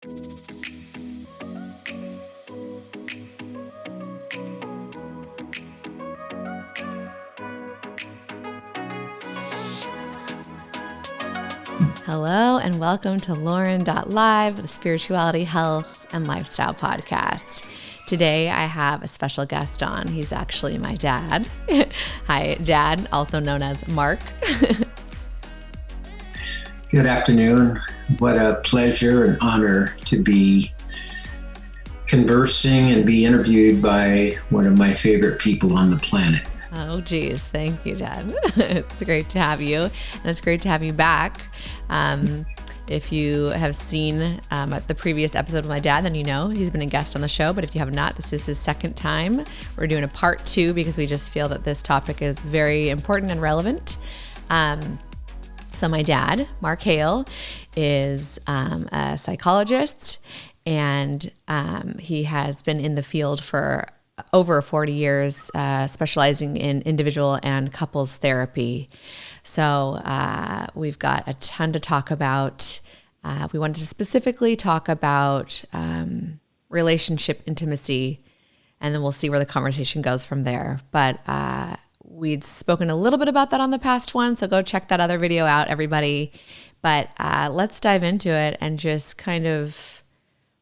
Hello and welcome to Lauren.live, the spirituality, health, and lifestyle podcast. Today I have a special guest on. He's actually my dad. Hi, Dad, also known as Mark. Good afternoon. What a pleasure and honor to be conversing and be interviewed by one of my favorite people on the planet. Oh, geez. Thank you, Dad. It's great to have you. And it's great to have you back. If you have seen the previous episode with my dad, then you know he's been a guest on the show. But if you have not, this is his second time. We're doing a part 2 because we just feel that this topic is very important and relevant. So my dad, Mark Hale, is a psychologist, and he has been in the field for over 40 years, specializing in individual and couples therapy. So we've got a ton to talk about. We wanted to specifically talk about relationship intimacy, and then we'll see where the conversation goes from there. But we'd spoken a little bit about that on the past one, so go check that other video out, everybody. But let's dive into it and just kind of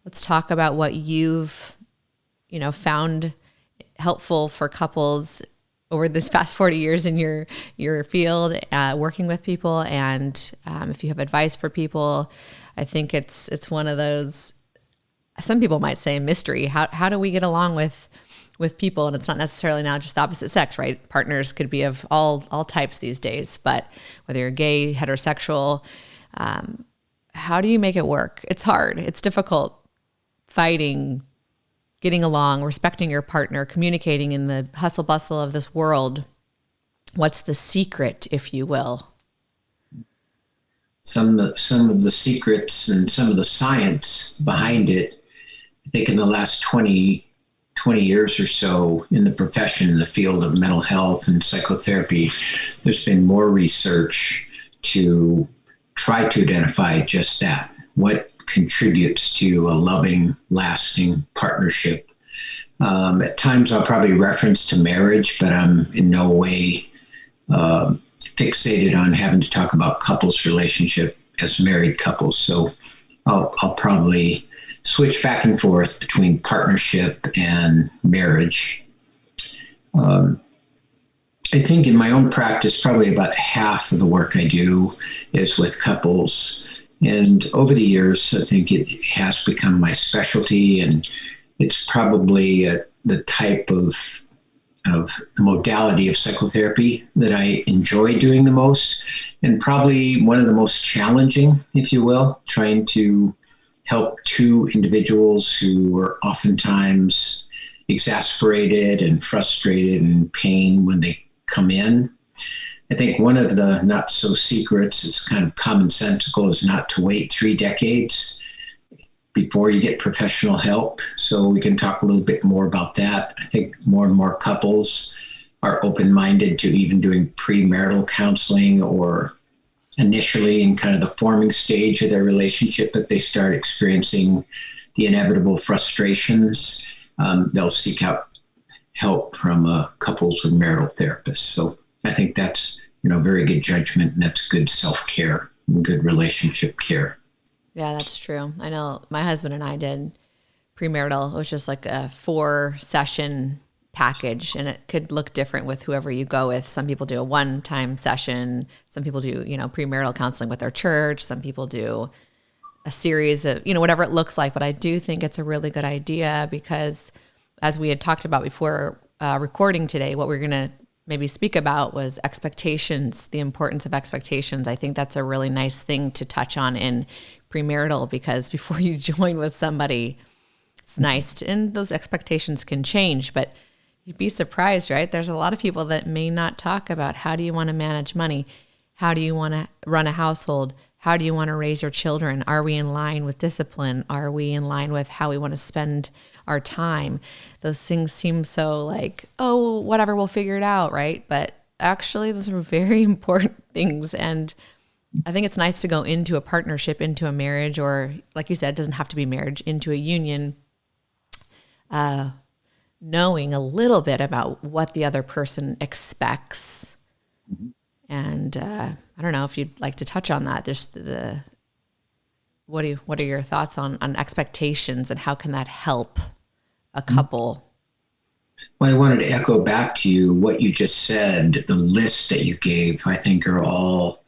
let's talk about what you've found helpful for couples over this past 40 years in your field, working with people. And if you have advice for people, I think it's one of those, some people might say, mystery. How do we get along with people? And it's not necessarily now just the opposite sex, right? Partners could be of all types these days, but whether you're gay, heterosexual, how do you make it work? It's hard. It's difficult. Fighting, getting along, respecting your partner, communicating in the hustle bustle of this world. What's the secret, if you will? Some of the secrets and some of the science behind it, I think in the last 20 years or so in the profession, in the field of mental health and psychotherapy, there's been more research to try to identify just that. What contributes to a loving, lasting partnership. At times I'll probably reference to marriage, but I'm in no way fixated on having to talk about couples relationship as married couples. So I'll probably switch back and forth between partnership and marriage. I think in my own practice, probably about half of the work I do is with couples. And over the years, I think it has become my specialty, and it's probably the type of modality of psychotherapy that I enjoy doing the most, and probably one of the most challenging, if you will, trying to help two individuals who are oftentimes exasperated and frustrated and in pain when they come in. I think one of the not so secrets is kind of commonsensical is not to wait 3 decades before you get professional help. So we can talk a little bit more about that. I think more and more couples are open-minded to even doing premarital counseling, or initially in kind of the forming stage of their relationship, if they start experiencing the inevitable frustrations, they'll seek out help from couples and marital therapists. So I think that's, very good judgment, and that's good self-care and good relationship care. Yeah, that's true. I know my husband and I did premarital. It was just like a 4-session package, and it could look different with whoever you go with. Some people do a one-time session. Some people do, premarital counseling with their church. Some people do a series of, whatever it looks like. But I do think it's a really good idea because, as we had talked about before recording today, what we're going to maybe speak about was expectations, the importance of expectations. I think that's a really nice thing to touch on in premarital, because before you join with somebody, it's nice and those expectations can change, but you'd be surprised, right? There's a lot of people that may not talk about how do you want to manage money? How do you want to run a household? How do you want to raise your children? Are we in line with discipline? Are we in line with how we want to spend our time? Those things seem so like, oh, whatever, we'll figure it out, right? But actually, those are very important things. And I think it's nice to go into a partnership, into a marriage, or like you said, it doesn't have to be marriage, into a union, knowing a little bit about what the other person expects. And I don't know if you'd like to touch on that. There's what are your thoughts on expectations, and how can that help a couple? Well, I wanted to echo back to you what you just said. The list that you gave, I think, are all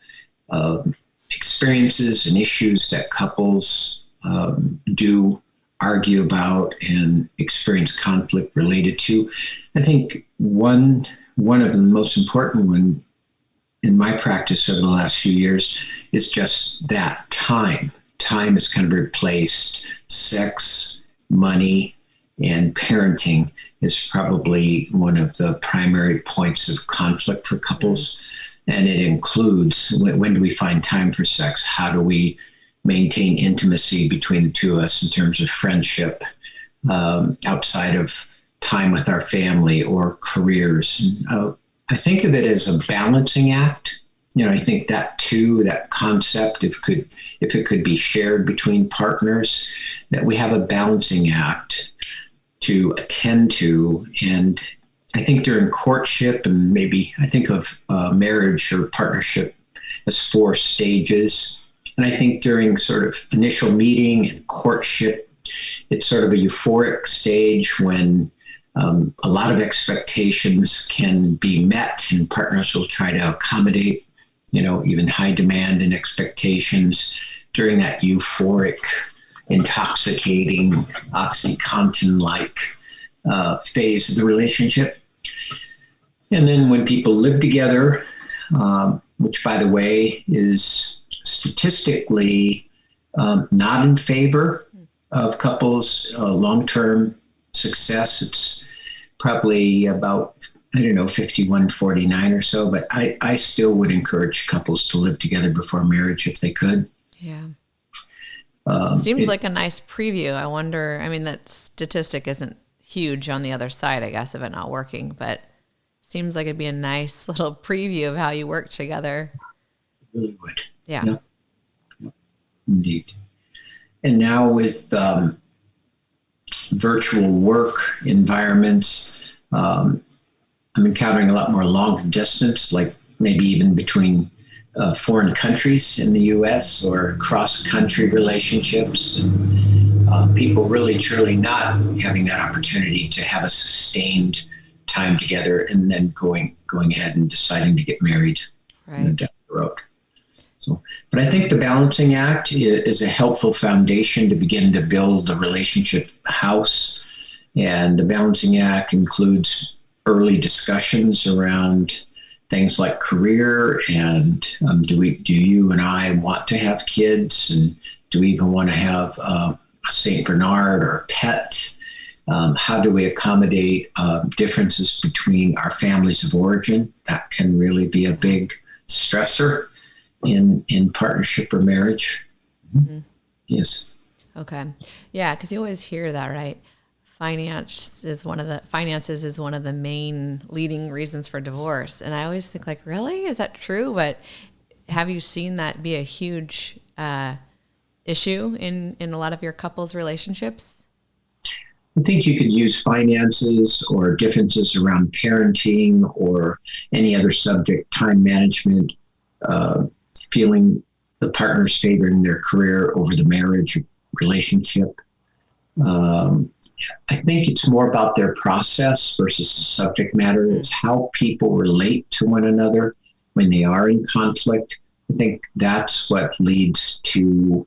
experiences and issues that couples do argue about and experience conflict related to. I think one of the most important one in my practice over the last few years is just that time. Time has kind of replaced sex, money, and parenting is probably one of the primary points of conflict for couples. And it includes, when do we find time for sex? How do we maintain intimacy between the two of us in terms of friendship, outside of time with our family or careers? I think of it as a balancing act. I think that too, that concept, if it could be shared between partners, that we have a balancing act to attend to. And I think during courtship, and maybe I think of marriage or partnership as 4 stages. And I think during sort of initial meeting and courtship, it's sort of a euphoric stage when a lot of expectations can be met, and partners will try to accommodate, even high demand and expectations during that euphoric, intoxicating, OxyContin-like phase of the relationship. And then when people live together, which, by the way, is statistically not in favor of couples' long-term success. It's probably about, 51-49 or so, but I still would encourage couples to live together before marriage if they could. Yeah. Seems like a nice preview. I wonder, that statistic isn't huge on the other side, I guess, of it not working, but seems like it'd be a nice little preview of how you work together. It really would. Yeah. Yep. Indeed. And now with virtual work environments, I'm encountering a lot more long distance, like maybe even between foreign countries in the U.S. or cross-country relationships. And, people really, truly not having that opportunity to have a sustained time together and then going ahead and deciding to get married down the road. So, but I think the balancing act is a helpful foundation to begin to build a relationship house. And the balancing act includes early discussions around things like career and do you and I want to have kids, and do we even want to have a St. Bernard or a pet? How do we accommodate differences between our families of origin? That can really be a big stressor in partnership or marriage. Mm-hmm. Yes. Okay. Yeah, because you always hear that, right? Finances is one of the main leading reasons for divorce. And I always think, like, really? Is that true? But have you seen that be a huge issue in a lot of your couples' relationships? I think you could use finances or differences around parenting or any other subject, time management, feeling the partner's favoring their career over the marriage relationship. I think it's more about their process versus the subject matter. It's how people relate to one another when they are in conflict. I think that's what leads to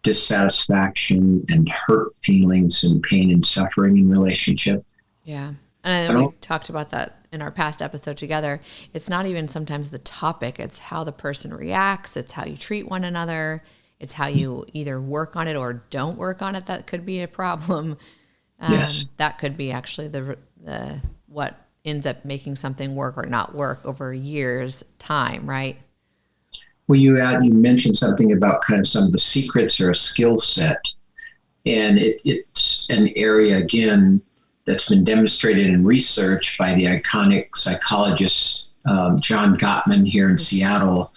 dissatisfaction and hurt feelings and pain and suffering in relationship. Yeah. And we talked about that in our past episode together. It's not even sometimes the topic. It's how the person reacts. It's how you treat one another. It's how you either work on it or don't work on it. That could be a problem. Yes. That could be actually the what ends up making something work or not work over years' time, right? Well, you mentioned something about kind of some of the secrets or a skill set. And it's an area, again, that's been demonstrated in research by the iconic psychologist John Gottman here in Seattle,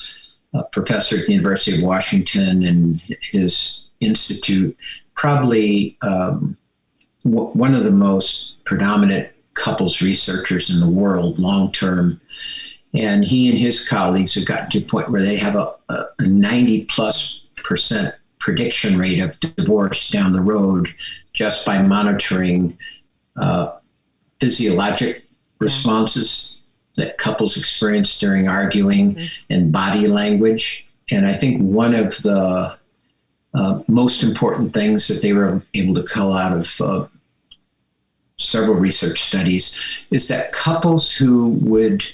a professor at the University of Washington, and his institute, probably one of the most predominant couples researchers in the world long-term. And he and his colleagues have gotten to a point where they have a 90+% prediction rate of divorce down the road just by monitoring physiologic responses that couples experience during arguing and body language. And I think one of the most important things that they were able to cull out of several research studies is that couples who would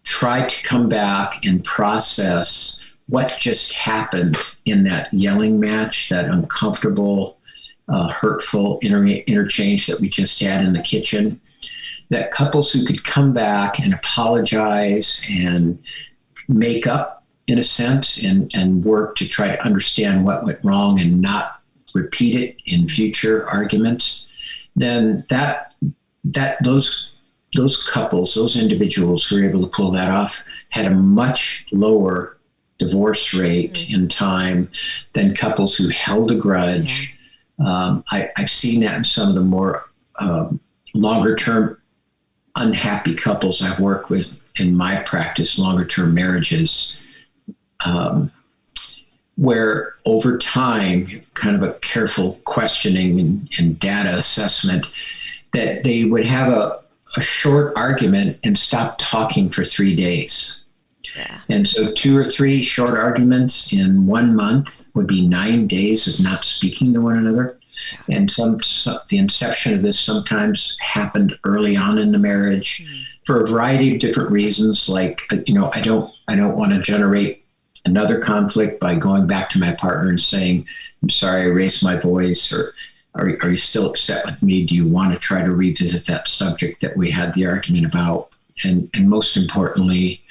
try to come back and process what just happened in that yelling match, that uncomfortable, hurtful interchange that we just had in the kitchen, that couples who could come back and apologize and make up, in a sense, and work to try to understand what went wrong and not repeat it in future arguments, then those couples, those individuals who were able to pull that off had a much lower divorce rate in time than couples who held a grudge. I've seen that in some of the more longer term unhappy couples I've worked with in my practice, longer term marriages, where over time, kind of a careful questioning and data assessment, that they would have a short argument and stop talking for 3 days. Yeah. And so 2 or 3 short arguments in 1 month would be 9 days of not speaking to one another. Yeah. And the inception of this sometimes happened early on in the marriage for a variety of different reasons. Like, I don't want to generate another conflict by going back to my partner and saying, I'm sorry, I raised my voice, or are you still upset with me? Do you want to try to revisit that subject that we had the argument about? And most importantly,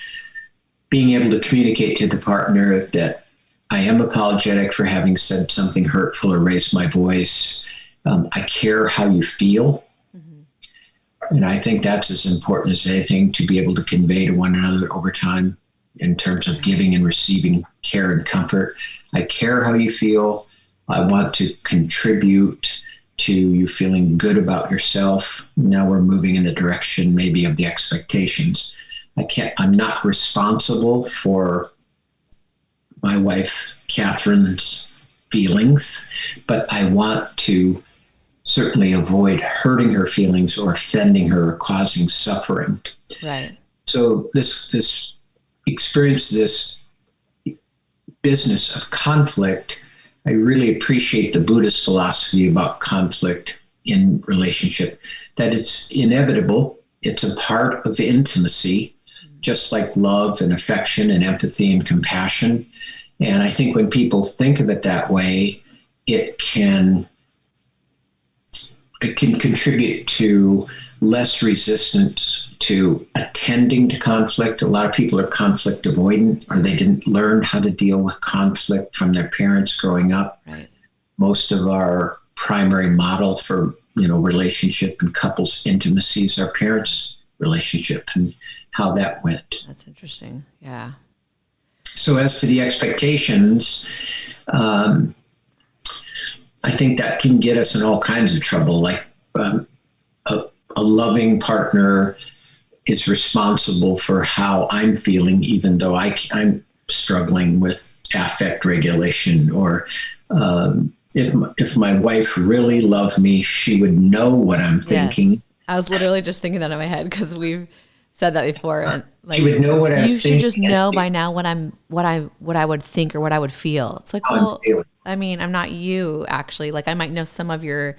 being able to communicate to the partner that I am apologetic for having said something hurtful or raised my voice. I care how you feel. Mm-hmm. And I think that's as important as anything to be able to convey to one another over time in terms of giving and receiving care and comfort. I care how you feel. I want to contribute to you feeling good about yourself. Now we're moving in the direction maybe of the expectations. I'm not responsible for my wife, Catherine's feelings, but I want to certainly avoid hurting her feelings or offending her or causing suffering. Right. So this experience, this business of conflict, I really appreciate the Buddhist philosophy about conflict in relationship, that it's inevitable. It's a part of intimacy, just like love and affection and empathy and compassion. And I think when people think of it that way, it can contribute to less resistance to attending to conflict. A lot of people are conflict avoidant, or they didn't learn how to deal with conflict from their parents growing up. Right. Most of our primary model for, relationship and couples intimacy is our parents' relationship and how that went. That's interesting. Yeah. So as to the expectations, I think that can get us in all kinds of trouble. Like a loving partner is responsible for how I'm feeling, even though I'm struggling with affect regulation. Or if my wife really loved me, she would know what I'm thinking. Yes. I was literally just thinking that in my head because we've said that before. And she would know what I was thinking. You should just know by now what I would think or what I would feel. It's like, well, I mean, I'm not you actually. Like, I might know some of your,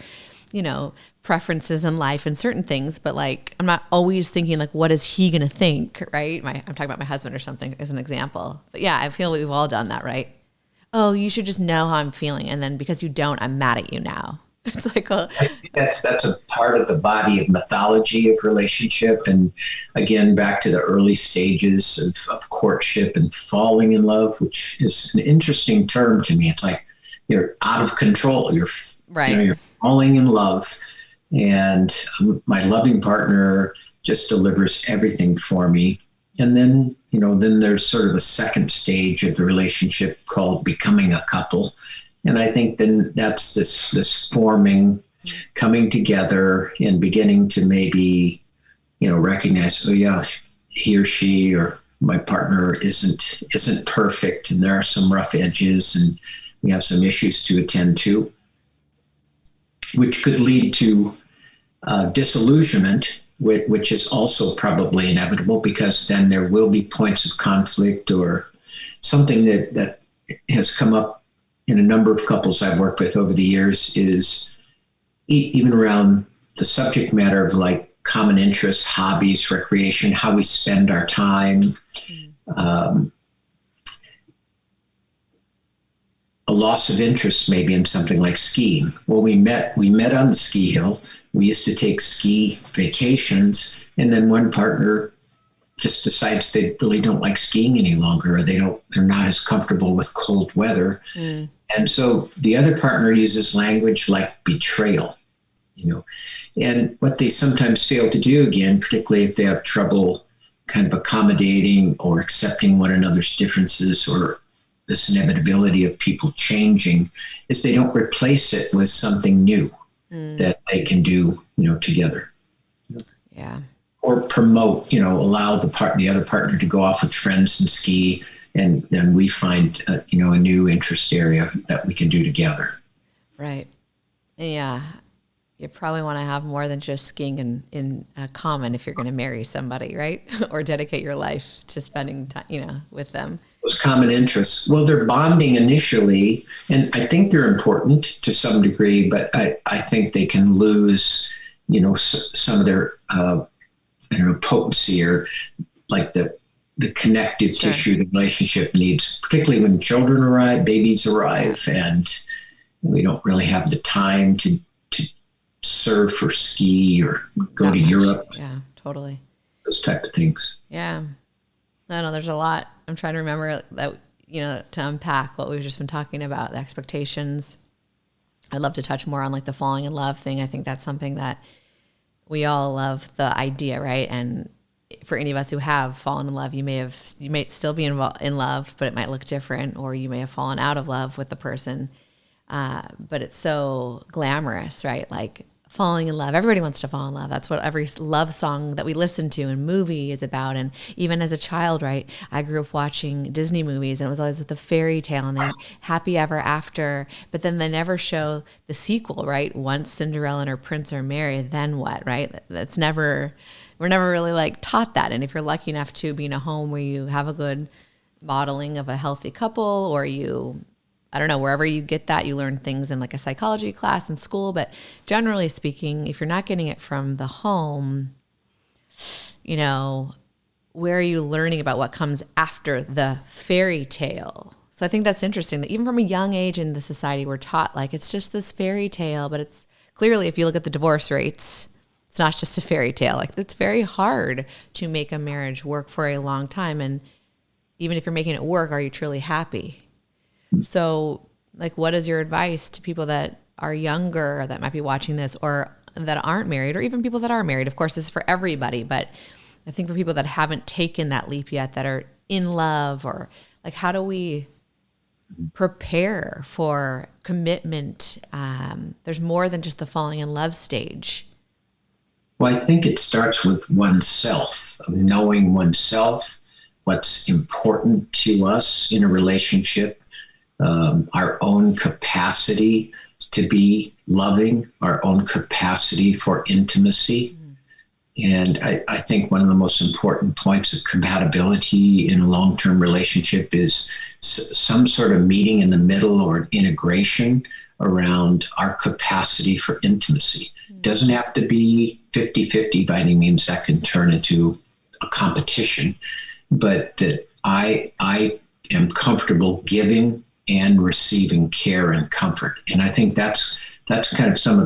preferences in life and certain things, but like, I'm not always thinking like, what is he going to think? Right. I'm talking about my husband or something as an example, but yeah, I feel we've all done that, right? Oh, you should just know how I'm feeling. And then because you don't, I'm mad at you now. It's like, well, that's a part of the body of mythology of relationship. And again, back to the early stages of courtship and falling in love, which is an interesting term to me. It's like, you're out of control. You're falling in love. And my loving partner just delivers everything for me. And then, then there's sort of a second stage of the relationship called becoming a couple. And I think then that's this forming, coming together and beginning to maybe, recognize, oh yeah, he or she or my partner isn't perfect, and there are some rough edges, and we have some issues to attend to, which could lead to disillusionment, which is also probably inevitable, because then there will be points of conflict, or something that has come up in a number of couples I've worked with over the years is even around the subject matter of like common interests, hobbies, recreation, how we spend our time. A loss of interest maybe in something like skiing. Well, we met on the ski hill. We used to take ski vacations, and then one partner just decides they really don't like skiing any longer, or they're not as comfortable with cold weather. And so the other partner uses language like betrayal, and what they sometimes fail to do, again, particularly if they have trouble kind of accommodating or accepting one another's differences, or this inevitability of people changing, is they don't replace it with something new that they can do, together. Yeah. Or promote, allow the other partner to go off with friends and ski, and then we find, a new interest area that we can do together. Right. Yeah. You probably want to have more than just skiing in common if you're going to marry somebody, right? Or dedicate your life to spending time, with them. Those common interests, well, they're bonding initially, and I think they're important to some degree, but I think they can lose, some of their, potency, or like the connective tissue the relationship needs, particularly when children arrive, babies arrive, and we don't really have the time to surf or ski or go to Europe. Yeah, totally. Those type of things. Yeah. I know there's a lot. I'm trying to remember that, to unpack what we've just been talking about, the expectations. I'd love to touch more on like the falling in love thing. I think that's something that we all love, the idea, right? And for any of us who have fallen in love, you might still be in love, but it might look different, or you may have fallen out of love with the person. But it's so glamorous, right? Like falling in love. Everybody wants to fall in love. That's what every love song that we listen to and movie is about. And even as a child, right, I grew up watching Disney movies, and it was always with the fairy tale and then happy ever after. But then they never show the sequel, right? Once Cinderella and her prince are married, then what, right? We're never really like taught that. And if you're lucky enough to be in a home where you have a good modeling of a healthy couple, or I don't know, wherever you get that, you learn things in like a psychology class in school. But generally speaking, if you're not getting it from the home, where are you learning about what comes after the fairy tale? So I think that's interesting that even from a young age in the society, we're taught like it's just this fairy tale, but it's clearly, if you look at the divorce rates, it's not just a fairy tale. Like it's very hard to make a marriage work for a long time. And even if you're making it work, are you truly happy? So, like, what is your advice to people that are younger that might be watching this, or that aren't married, or even people that are married? Of course, this is for everybody, but I think for people that haven't taken that leap yet, that are in love, or like, how do we prepare for commitment? There's more than just the falling in love stage. Well, I think it starts with oneself, of knowing oneself, what's important to us in a relationship. Our own capacity to be loving, our own capacity for intimacy. And I think one of the most important points of compatibility in a long-term relationship is some sort of meeting in the middle, or integration around our capacity for intimacy. It doesn't have to be 50-50 by any means. That can turn into a competition, but that I am comfortable giving and receiving care and comfort. And I think that's kind of some of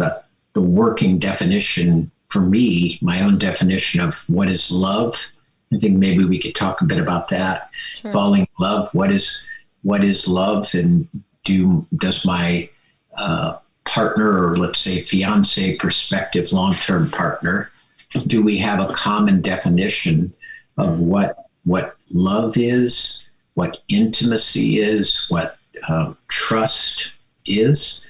the working definition for me, my own definition of what is love. I think maybe we could talk a bit about that. Sure. Falling in love, what is love, and does my partner, or let's say fiance, prospective long-term partner, do we have a common definition of what what love is, what intimacy is, what trust is,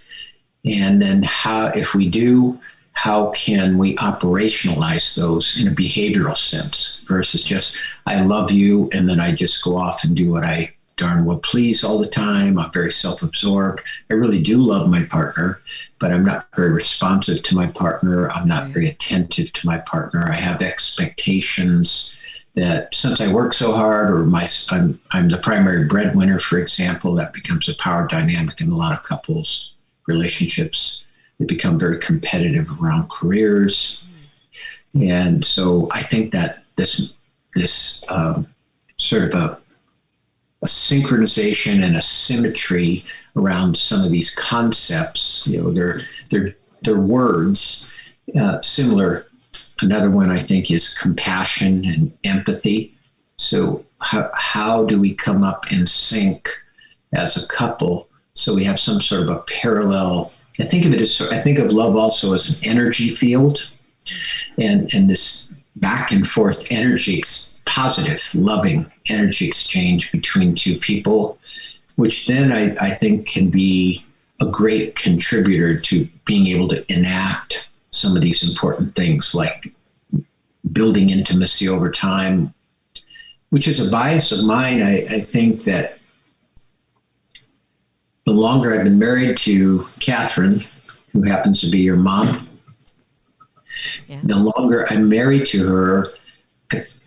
and then if we do, how can we operationalize those in a behavioral sense versus just, I love you, and then I just go off and do what I darn well please all the time. I'm very self-absorbed. I really do love my partner, but I'm not very responsive to my partner. I'm not very attentive to my partner. I have expectations that since I work so hard, or I'm the primary breadwinner, for example, that becomes a power dynamic in a lot of couples relationships. They become very competitive around careers. And so I think that this sort of a synchronization and a symmetry around some of these concepts, they're words, similar. Another one I think is compassion and empathy. So how do we come up in sync as a couple so we have some sort of a parallel? I think of love also as an energy field, and this back and forth energy, positive, loving energy exchange between two people, which then I think can be a great contributor to being able to enact some of these important things like building intimacy over time, which is a bias of mine. I think that the longer I've been married to Catherine, who happens to be your mom, the longer I'm married to her,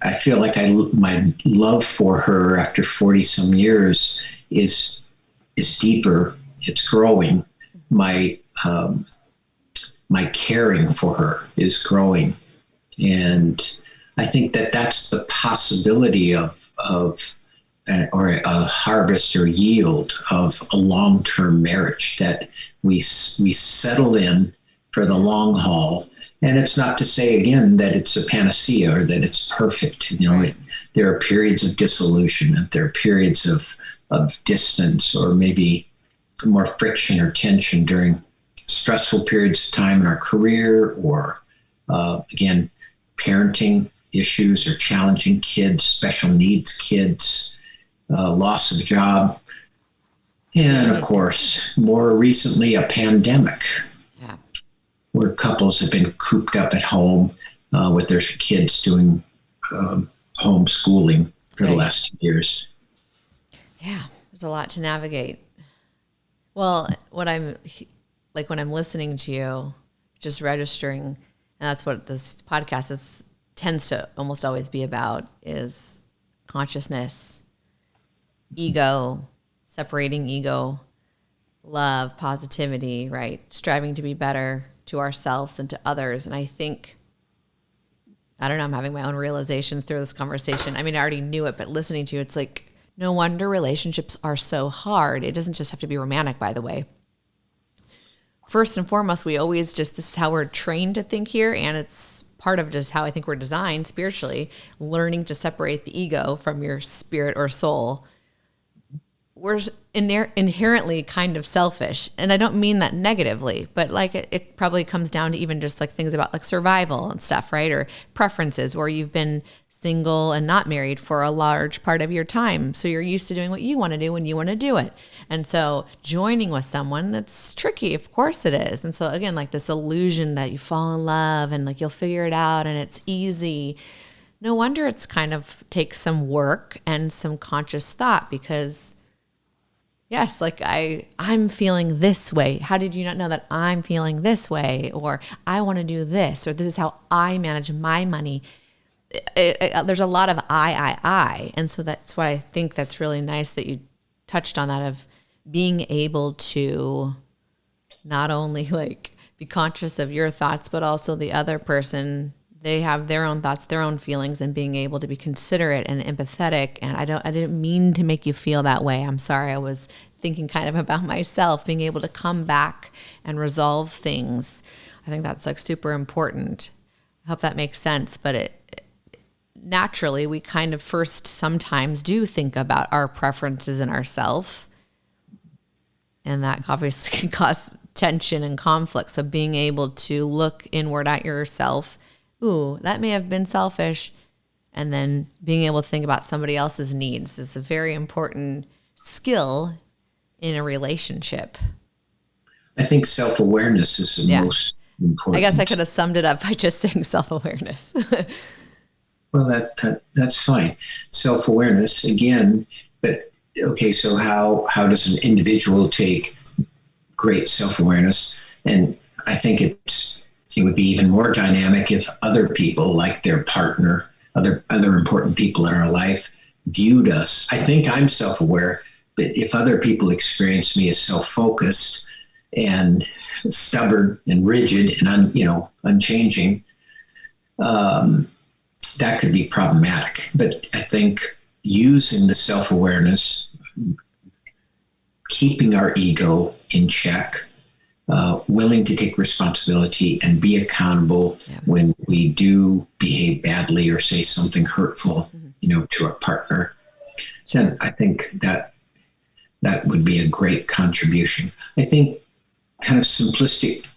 I feel like my love for her after 40 some years is deeper. It's growing. My caring for her is growing. And I think that that's the possibility of or a harvest or yield of a long-term marriage, that we settle in for the long haul. And it's not to say, again, that it's a panacea or that it's perfect. There are periods of disillusionment. There are periods of distance, or maybe more friction or tension during stressful periods of time in our career, or, again, parenting issues or challenging kids, special needs kids, loss of job, and of course, more recently, a pandemic, where couples have been cooped up at home with their kids doing homeschooling for the last 2 years. Yeah, there's a lot to navigate. Well, when I'm listening to you, just registering, and that's what this podcast tends to almost always be about, is consciousness, ego, separating ego, love, positivity, right? Striving to be better to ourselves and to others. And I think, I don't know, I'm having my own realizations through this conversation. I mean, I already knew it, but listening to you, it's like, no wonder relationships are so hard. It doesn't just have to be romantic, by the way. First and foremost, this is how we're trained to think here, and it's part of just how I think we're designed spiritually, learning to separate the ego from your spirit or soul. We're inherently kind of selfish. And I don't mean that negatively, but like it probably comes down to even just like things about like survival and stuff, right? Or preferences, or you've been single and not married for a large part of your time. So you're used to doing what you want to do when you want to do it. And so joining with someone, that's tricky. Of course it is. And so again, like this illusion that you fall in love and like you'll figure it out and it's easy. No wonder it's kind of takes some work and some conscious thought, because yes, like I'm feeling this way. How did you not know that I'm feeling this way? Or I want to do this, or this is how I manage my money. There's a lot of I. And so that's why I think that's really nice that you touched on that, of being able to not only like be conscious of your thoughts, but also the other person. They have their own thoughts, their own feelings, and being able to be considerate and empathetic. And I didn't mean to make you feel that way. I'm sorry. I was thinking kind of about myself, being able to come back and resolve things. I think that's like super important. I hope that makes sense. But naturally, we kind of first sometimes do think about our preferences and ourself. And that obviously can cause tension and conflict. So being able to look inward at yourself, ooh, that may have been selfish. And then being able to think about somebody else's needs is a very important skill in a relationship. I think self-awareness is the most important. I guess I could have summed it up by just saying self-awareness. Well, that's fine. Self-awareness, again, but okay, so how does an individual take great self-awareness? And I think it would be even more dynamic if other people, like their partner, other important people in our life, viewed us. I think I'm self-aware, but if other people experience me as self-focused and stubborn and rigid and unchanging, that could be problematic. But I think using the self-awareness, keeping our ego in check, willing to take responsibility and be accountable when we do behave badly or say something hurtful, to our partner. Then I think that would be a great contribution. I think kind of simplistic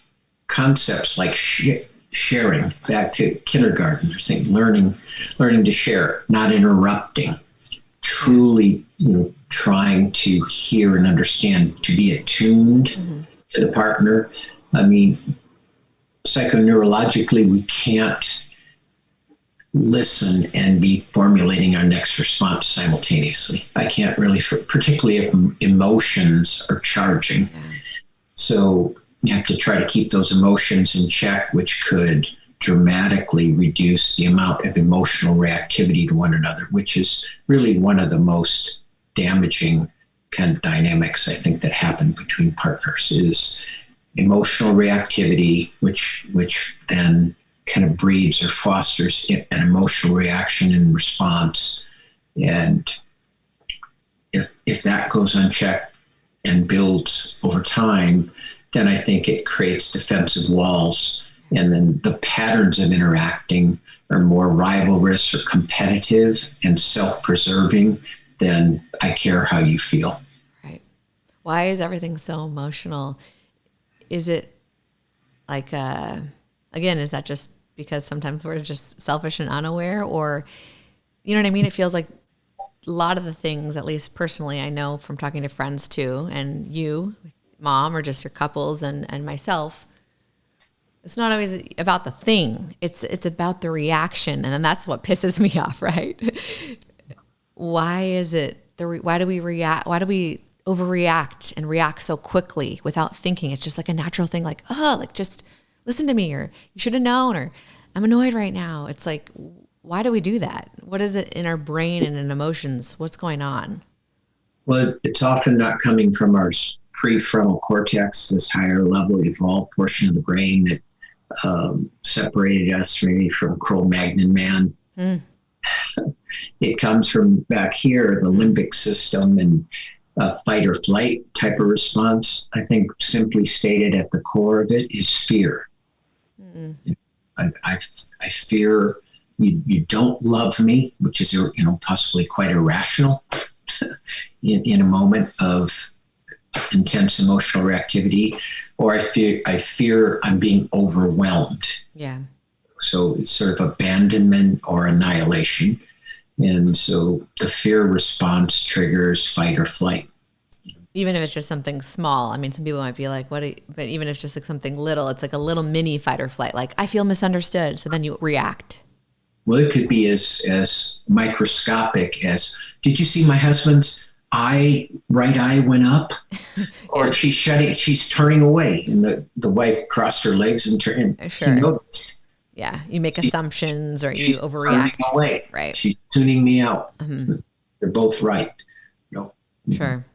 concepts like sharing, back to kindergarten, I think learning to share, not interrupting, truly, trying to hear and understand, to be attuned to the partner. I mean, psychoneurologically, we can't listen and be formulating our next response simultaneously. I can't really, particularly if emotions are charging. So you have to try to keep those emotions in check, which could dramatically reduce the amount of emotional reactivity to one another, which is really one of the most damaging kind of dynamics I think that happen between partners, is emotional reactivity, which then kind of breeds or fosters an emotional reaction and response. And if that goes unchecked and builds over time, then I think it creates defensive walls. And then the patterns of interacting are more rivalrous or competitive and self-preserving than I care how you feel. Right. Why is everything so emotional? Is it like, again, is that just because sometimes we're just selfish and unaware? Or, you know what I mean? It feels like a lot of the things, at least personally, I know from talking to friends too, and you, mom, or just your couples and myself, it's not always about the thing. It's about the reaction. And then that's what pisses me off, right? Why is it, why do we react? Why do we overreact and react so quickly without thinking? It's just like a natural thing, like, just listen to me, or you should have known, or I'm annoyed right now. It's like, why do we do that? What is it in our brain and in emotions? What's going on? Well, it's often not coming from our prefrontal cortex, this higher level evolved portion of the brain that separated us maybe from Cro-Magnon man. It comes from back here, the limbic system, and fight or flight type of response. I think simply stated at the core of it is fear. I fear you don't love me, which is possibly quite irrational in a moment of intense emotional reactivity, or I fear I'm being overwhelmed. Yeah. So it's sort of abandonment or annihilation. And so the fear response triggers fight or flight. Even if it's just something small. I mean, some people might be like, but even if it's just like something little, it's like a little mini fight or flight. Like, I feel misunderstood. So then you react. Well, it could be as microscopic as, did you see my husband's right eye went up? Or she's turning away. And the wife crossed her legs and turned. Sure. She noticed. Yeah. You make assumptions, or you overreact. Away. Right. She's tuning me out. Mm-hmm. They're both right. Sure.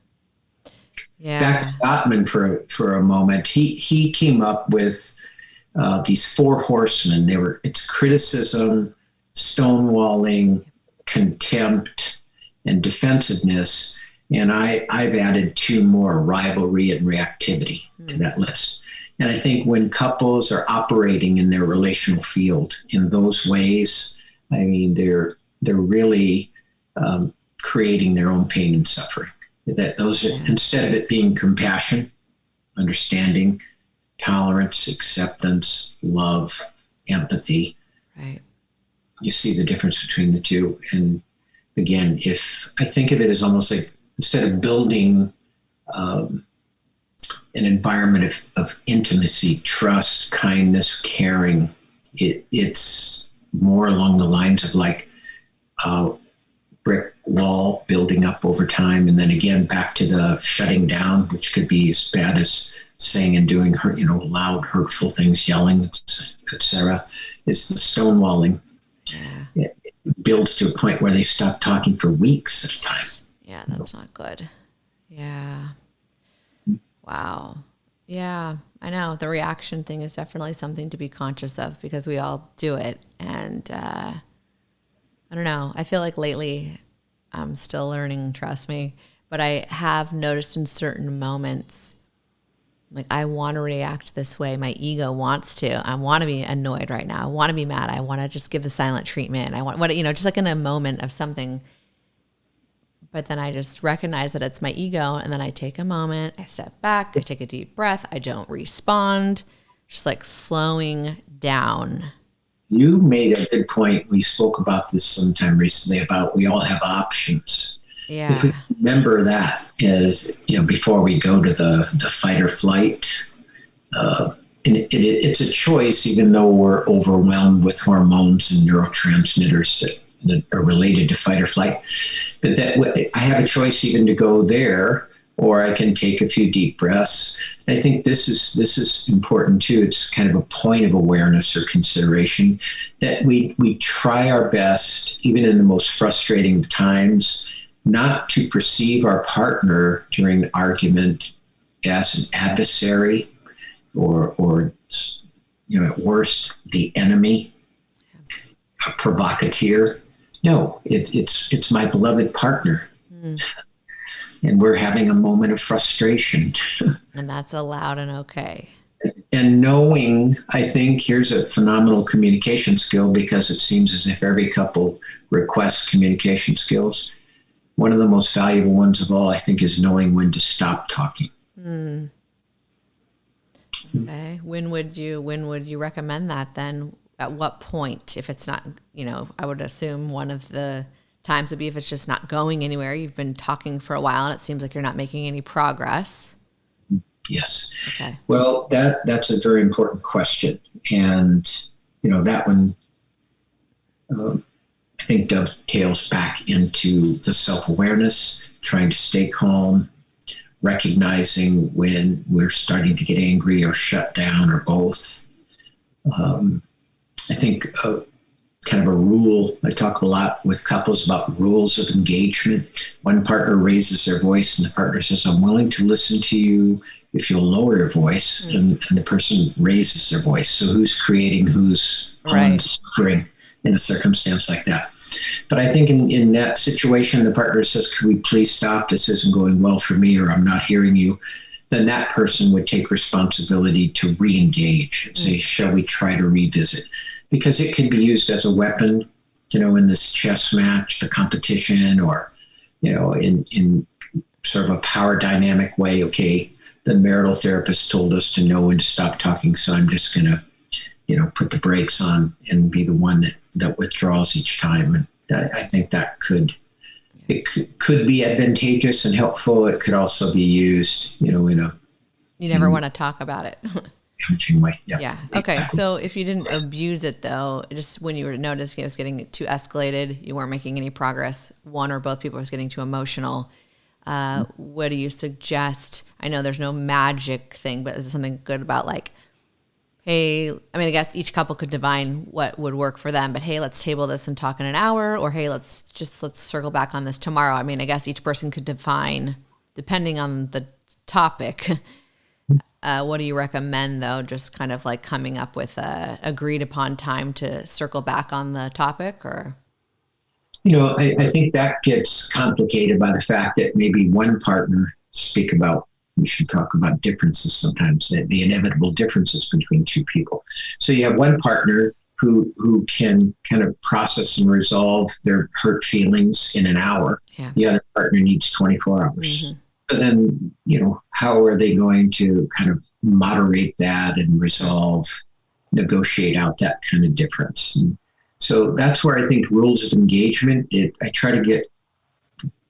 Yeah. Back to Gottman for a moment. He came up with these four horsemen. It's criticism, stonewalling, contempt, and defensiveness. And I've added two more, rivalry and reactivity, to that list. And I think when couples are operating in their relational field in those ways, I mean, they're really creating their own pain and suffering. That those are, instead of it being compassion, understanding, tolerance, acceptance, love, empathy, right, you see the difference between the two. And again, if I think of it as almost like instead of building an environment of intimacy, trust, kindness, caring, it's more along the lines of like a brick wall building up over time. And then again, back to the shutting down, which could be as bad as saying and doing loud, hurtful things, yelling, etc. It's the stonewalling. Yeah. It builds to a point where they stop talking for weeks at a time. Yeah, that's not good. Yeah. Wow. Yeah, I know. The reaction thing is definitely something to be conscious of because we all do it. And I don't know. I feel like lately I'm still learning, trust me. But I have noticed in certain moments, like I want to react this way. My ego wants to. I want to be annoyed right now. I want to be mad. I want to just give the silent treatment. I want, just like in a moment of something. But then I just recognize that it's my ego. And then I take a moment. I step back. I take a deep breath. I don't respond. Just like slowing down. You made a good point. We spoke about this sometime recently about we all have options. Yeah. If we remember that as, before we go to the fight or flight, and it's a choice, even though we're overwhelmed with hormones and neurotransmitters that are related to fight or flight. But that I have a choice even to go there, or I can take a few deep breaths. And I think this is important too. It's kind of a point of awareness or consideration that we try our best, even in the most frustrating of times, not to perceive our partner during an argument as an adversary or at worst, the enemy, a provocateur. No, it's my beloved partner. Mm. And we're having a moment of frustration. And that's allowed and okay. And knowing, I think, here's a phenomenal communication skill, because it seems as if every couple requests communication skills. One of the most valuable ones of all, I think, is knowing when to stop talking. Mm. Okay. When would you recommend that then? At what point? If it's not, I would assume one of the times would be if it's just not going anywhere. You've been talking for a while and it seems like you're not making any progress. Yes. Okay. Well, that's a very important question. And, that one, I think dovetails back into the self-awareness, trying to stay calm, recognizing when we're starting to get angry or shut down or both. I think kind of a rule, I talk a lot with couples about rules of engagement. One partner raises their voice and the partner says, I'm willing to listen to you if you'll lower your voice. And the person raises their voice. So who's creating who's own suffering in a circumstance like that? But I think in that situation, the partner says, could we please stop? This isn't going well for me, or I'm not hearing you. Then that person would take responsibility to re-engage and say, shall we try to revisit? Because it can be used as a weapon, in this chess match, the competition, or, in sort of a power dynamic way. Okay, the marital therapist told us to know when to stop talking, so I'm just going to, put the brakes on and be the one that withdraws each time. And I think that could be advantageous and helpful. It could also be used, in a... You never want to talk about it. Damaging way. Yeah. Okay. So if you didn't abuse it though, just when you were noticing it was getting too escalated, you weren't making any progress, one or both people was getting too emotional, what do you suggest? I know there's no magic thing, but is there something good about like, hey, I guess each couple could divine what would work for them, but hey, let's table this and talk in an hour, or hey, let's circle back on this tomorrow. I guess each person could define, depending on the topic. What do you recommend though? Just kind of like coming up with a agreed upon time to circle back on the topic, or? I think that gets complicated by the fact that maybe one partner we should talk about differences sometimes, the inevitable differences between two people. So you have one partner who can kind of process and resolve their hurt feelings in an hour. Yeah. The other partner needs 24 hours. Mm-hmm. But then, how are they going to kind of moderate that and negotiate out that kind of difference? And So that's where I think rules of engagement, I try to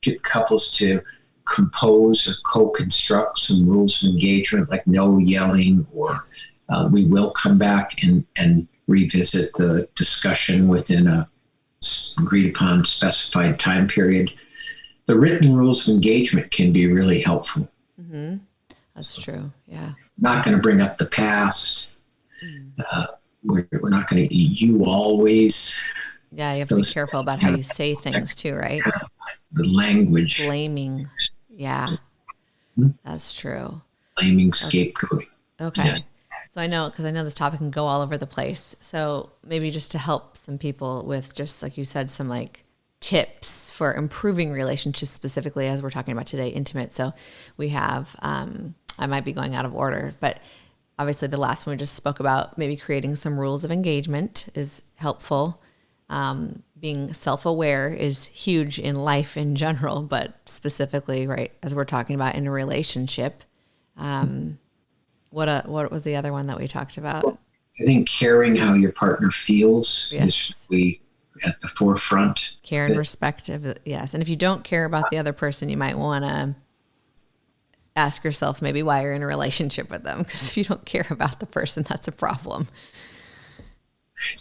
get couples to compose or co-construct some rules of engagement, like no yelling, or we will come back and revisit the discussion within a agreed upon specified time period. The written rules of engagement can be really helpful. Mm-hmm. That's true. Yeah. Not going to bring up the past. We're not going to you always. Yeah, you have to be careful about how you say things too, right? The language. Blaming. Yeah, that's true. Blaming, scapegoating. Okay. Yes. So I know, because I know this topic can go all over the place. So maybe just to help some people with, just like you said, some like tips for improving relationships, specifically as we're talking about today, intimate. So we have, I might be going out of order, but obviously the last one we just spoke about, maybe creating some rules of engagement is helpful. Being self-aware is huge in life in general, but specifically, right, as we're talking about in a relationship. What was the other one that we talked about? I think caring how your partner feels Yes. is really at the forefront. Care and respect. Yes. And if you don't care about the other person, you might want to ask yourself maybe why you're in a relationship with them. Because if you don't care about the person, that's a problem.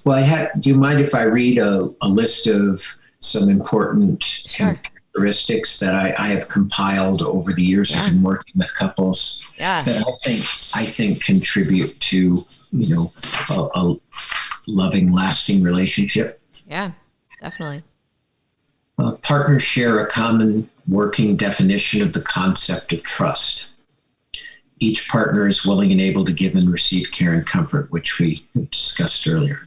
Well, do you mind if I read a list of some important characteristics that I have compiled over the years I've been working with couples that I think contribute to, a loving, lasting relationship? Yeah, definitely. Partners share a common working definition of the concept of trust. Each partner is willing and able to give and receive care and comfort, which we discussed earlier.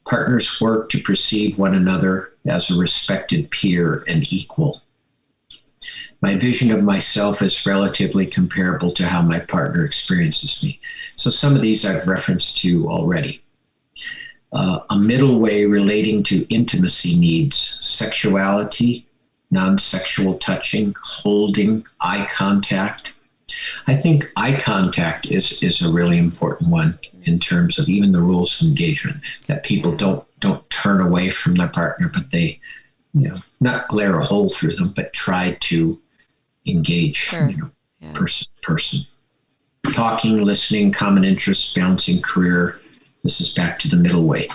Partners work to perceive one another as a respected peer and equal. My vision of myself is relatively comparable to how my partner experiences me. So some of these I've referenced to already. A middle way relating to intimacy needs, sexuality, non-sexual touching, holding, eye contact. I think eye contact is a really important one in terms of even the rules of engagement, that people don't turn away from their partner, but they, not glare a hole through them, but try to engage person to person. Talking, listening, common interests, balancing career. This is back to the middle way.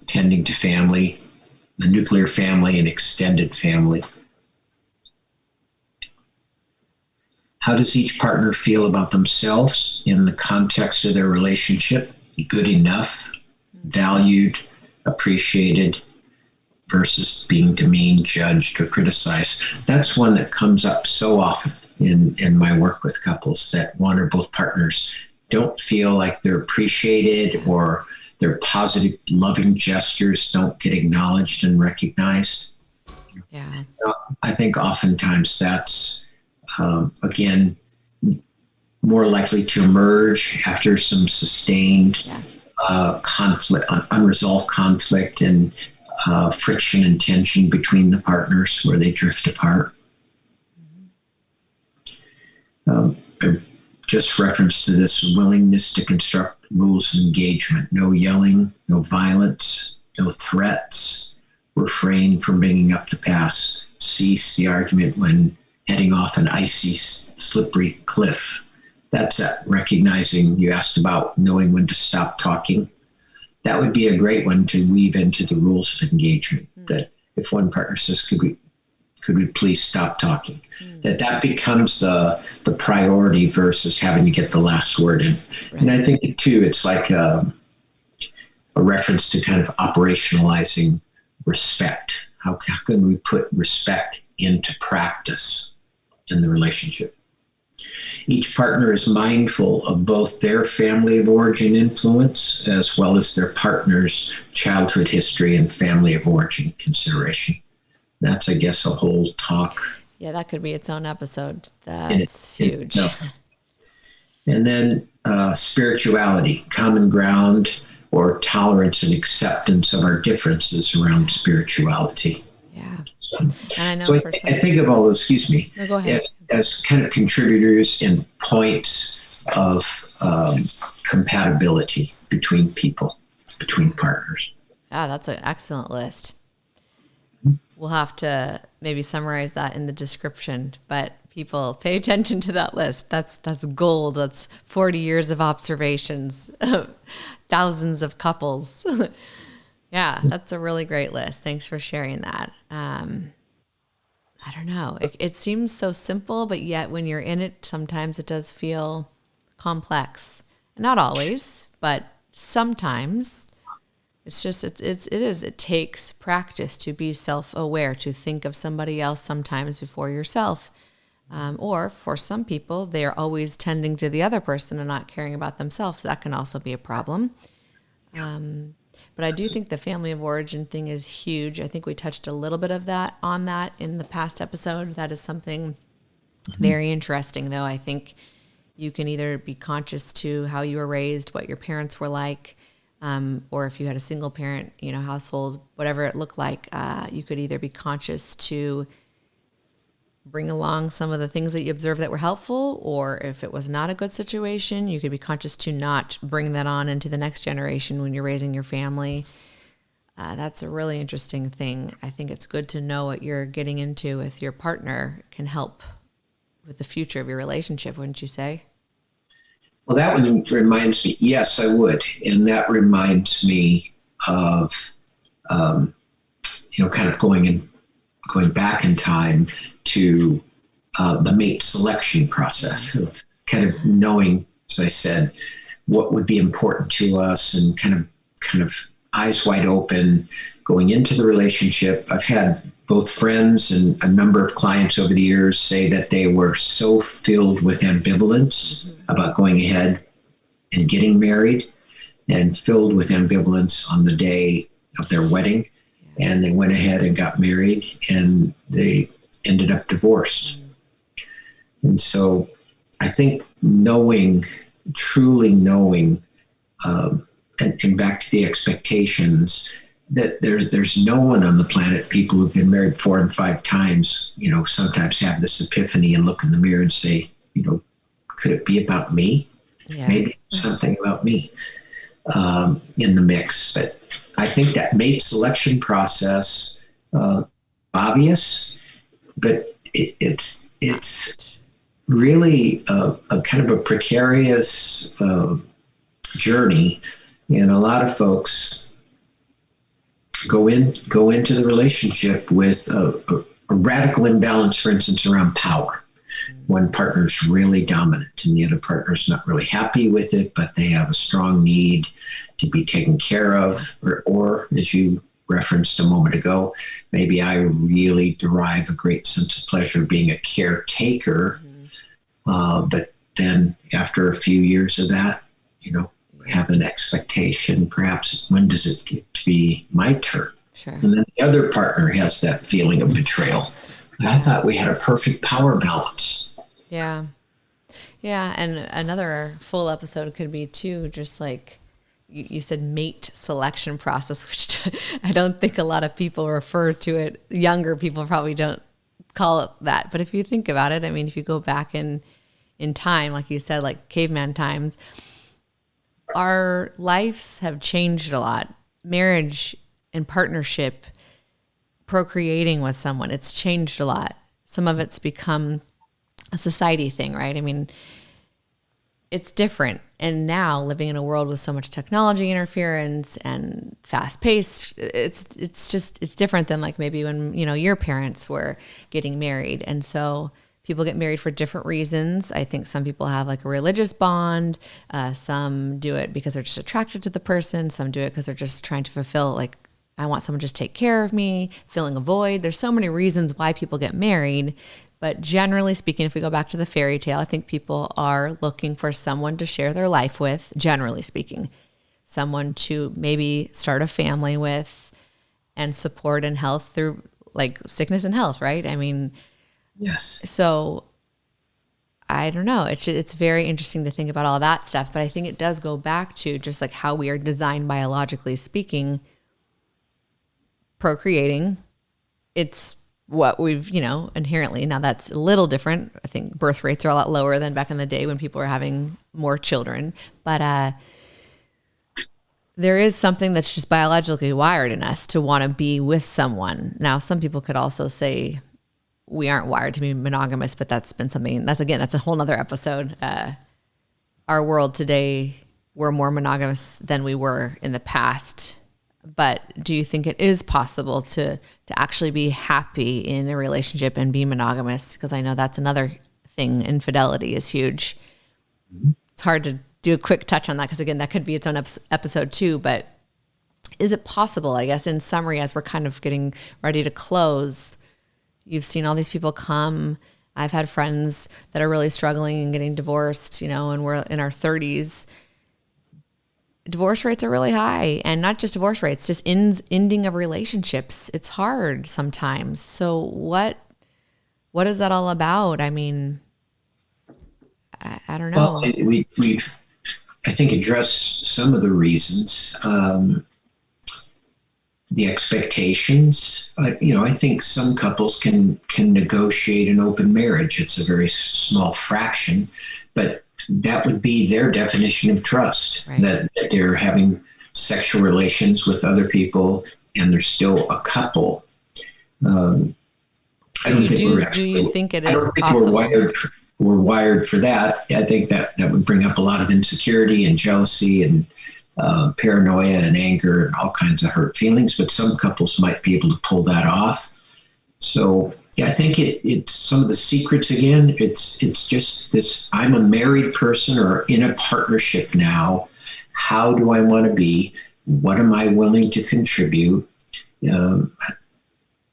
Tending to family, the nuclear family and extended family. How does each partner feel about themselves in the context of their relationship? Good enough, valued, appreciated, versus being demeaned, judged, or criticized. That's one that comes up so often in my work with couples, that one or both partners don't feel like they're appreciated, or their positive, loving gestures don't get acknowledged and recognized. Yeah. I think oftentimes that's, again, more likely to emerge after some sustained conflict, unresolved conflict, and friction and tension between the partners where they drift apart. I just reference to this willingness to construct rules of engagement. No yelling, no violence, no threats. Refrain from bringing up the past. Cease the argument when heading off an icy, slippery cliff. That's that recognizing, you asked about knowing when to stop talking. That would be a great one to weave into the rules of engagement. That if one partner says, could we please stop talking? That becomes the priority versus having to get the last word in. Right. And I think too, it's like a reference to kind of operationalizing respect. How can we put respect into practice in the relationship? Each partner is mindful of both their family of origin influence as well as their partner's childhood history and family of origin consideration. That's, I guess, a whole talk. Yeah, that could be its own episode. That's huge. And then spirituality, common ground, or tolerance and acceptance of our differences around spirituality. Yeah. And I know I think of all those, No, go ahead. as kind of contributors and points of compatibility between people, between partners. Yeah, that's an excellent list. We'll have to maybe summarize that in the description, but people pay attention to that list. That's gold. That's 40 years of observations, thousands of couples. Yeah, that's a really great list. Thanks for sharing that. I don't know. It seems so simple, but yet when you're in it, sometimes it does feel complex. Not always, but sometimes. It takes practice to be self-aware, to think of somebody else sometimes before yourself. Or for some people, they're always tending to the other person and not caring about themselves. That can also be a problem. But I do think the family of origin thing is huge. I think we touched a little bit of that in the past episode. That is something very interesting, though. I think you can either be conscious to how you were raised, what your parents were like, or if you had a single parent, household, whatever it looked like, you could either be conscious to bring along some of the things that you observed that were helpful, or if it was not a good situation, you could be conscious to not bring that on into the next generation when you're raising your family. That's a really interesting thing. I think it's good to know what you're getting into with your partner can help with the future of your relationship, wouldn't you say? Well, that one reminds me, yes, I would. And that reminds me of, kind of going back in time to the mate selection process of kind of knowing, as I said, what would be important to us and kind of eyes wide open going into the relationship. I've had both friends and a number of clients over the years say that they were so filled with ambivalence about going ahead and getting married, and filled with ambivalence on the day of their wedding. And they went ahead and got married, and they ended up divorced. And so I think truly knowing, and back to the expectations, that there's no one on the planet, people who've been married 4 and 5 times, sometimes have this epiphany and look in the mirror and say, could it be about me? Yeah. Maybe something about me in the mix. But I think that mate selection process, obvious, but it's really a kind of a precarious journey, and a lot of folks go into the relationship with a radical imbalance, for instance, around power. One partner's really dominant and the other partner's not really happy with it, but they have a strong need to be taken care of, or as you referenced a moment ago, maybe I really derive a great sense of pleasure being a caretaker, but then after a few years of that, have an expectation, perhaps, when does it get to be my turn? Sure. And then the other partner has that feeling of betrayal. I thought we had a perfect power balance. Yeah. Yeah. And another full episode could be too, just like you said, mate selection process, which I don't think a lot of people refer to it. Younger people probably don't call it that. But if you think about it, I mean, if you go back in time, like you said, like caveman times, our lives have changed a lot. Marriage and partnership, procreating with someone, it's changed a lot. Some of it's become a society thing, right? I mean, it's different. And now living in a world with so much technology interference and fast paced, it's different than like maybe when, your parents were getting married. And so people get married for different reasons. I think some people have like a religious bond. Some do it because they're just attracted to the person. Some do it because they're just trying to fulfill, like, I want someone to just take care of me, filling a void. There's so many reasons why people get married. But generally speaking, if we go back to the fairy tale, I think people are looking for someone to share their life with, generally speaking. Someone to maybe start a family with and support in health through like sickness and health, right? I mean, yes. So I don't know. It's very interesting to think about all that stuff. But I think it does go back to just like how we are designed biologically speaking, procreating. It's what we've, inherently, now that's a little different. I think birth rates are a lot lower than back in the day when people were having more children. But there is something that's just biologically wired in us to want to be with someone. Now, some people could also say we aren't wired to be monogamous, but that's a whole nother episode. Our world today, we're more monogamous than we were in the past. But do you think it is possible to actually be happy in a relationship and be monogamous? Because I know that's another thing. Infidelity is huge. It's hard to do a quick touch on that because, again, that could be its own episode too. But is it possible, I guess, in summary, as we're kind of getting ready to close, you've seen all these people come. I've had friends that are really struggling and getting divorced, and we're in our 30s. Divorce rates are really high, and not just divorce rates, just ending of relationships. It's hard sometimes. So what is that all about? I mean, I don't know. Well, we've I think addressed some of the reasons. The expectations. I think some couples can negotiate an open marriage. It's a very small fraction, but that would be their definition of trust, right? That they're having sexual relations with other people and they're still a couple. I don't think do you think it is possible? We're wired for that. I think that would bring up a lot of insecurity and jealousy and paranoia and anger and all kinds of hurt feelings, but some couples might be able to pull that off. So yeah, I think it's some of the secrets again. It's just this: I'm a married person or in a partnership now. How do I want to be? What am I willing to contribute?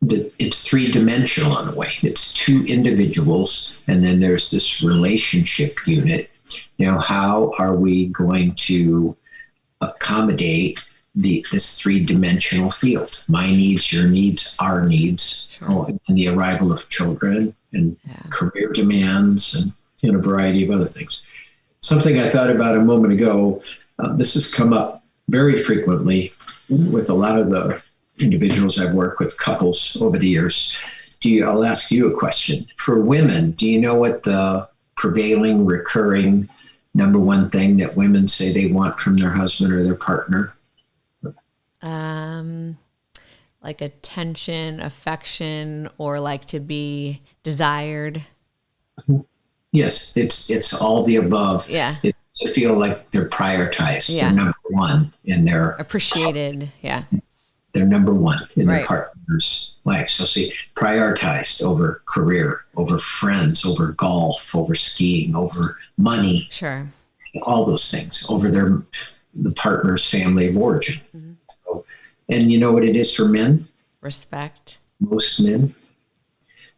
It's three-dimensional in a way. It's two individuals, and then there's this relationship unit. Now, how are we going to accommodate this three-dimensional field? My needs, your needs, our needs, sure. And the arrival of children and career demands and a variety of other things. Something I thought about a moment ago, this has come up very frequently with a lot of the individuals I've worked with, couples over the years. I'll ask you a question. For women, do you know what the prevailing, recurring number one thing that women say they want from their husband or their partner? Like attention, affection, or like to be desired. Yes, it's all the above. Yeah. It feel like they're prioritized. Yeah. They're number one in their appreciated. Yeah. They're number one in their partner's life. So see, prioritized over career, over friends, over golf, over skiing, over money. Sure. All those things, over the partner's family of origin. Mm-hmm. So, and you know what it is for men? Respect. Most men,